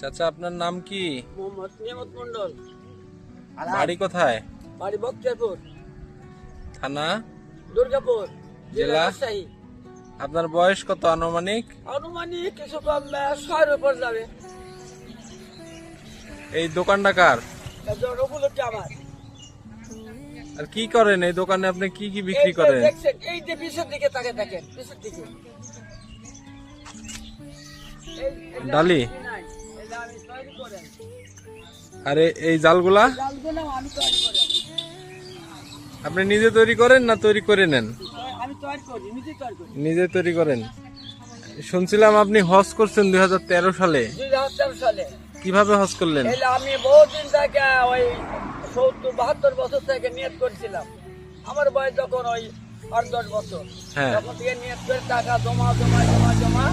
চাচা আপনার নাম কি? মোহাম্মদ নিয়ামত মন্ডল। বাড়ি কোথায়? বাড়ি বক্তিয়ারপুর, থানা? দুর্গাপুর, জেলা জেলা? রাজশাহী। আপনার বয়স কত আনুমানিক? আনুমানিক কিছু কম 6-এর উপর যাবে। এই দোকানটা কার? ওগুলো কি আমার? আর কি করেন এই দোকানে? আপনি কি কি বিক্রি করেন? দেখছেন এই যে পিছের দিকে তাকে দেখেন, পিছের দিকে ডালি? নাই, এটা আমি তৈরি করি। আরে এই জালগুলা জালগুলো আমি তৈরি করি। আপনি নিজে তৈরি করেন না তৈরি করে নেন? আমি তৈরি করি, নিজে তৈরি করি। নিজে তৈরি করেন। শুনছিলাম আপনি হজ করছেন 2013 সালে। 2013 সালে। কিভাবে হজ করলেন? এলে আমি বহুদিন থেকে ওই 70-72 বছর থেকে নিয়ত করেছিলাম। আমার বয়স যখন ওই 8-10 বছর, হ্যাঁ। তখন থেকে নিয়ত করে টাকা জমা জমা জমা জমা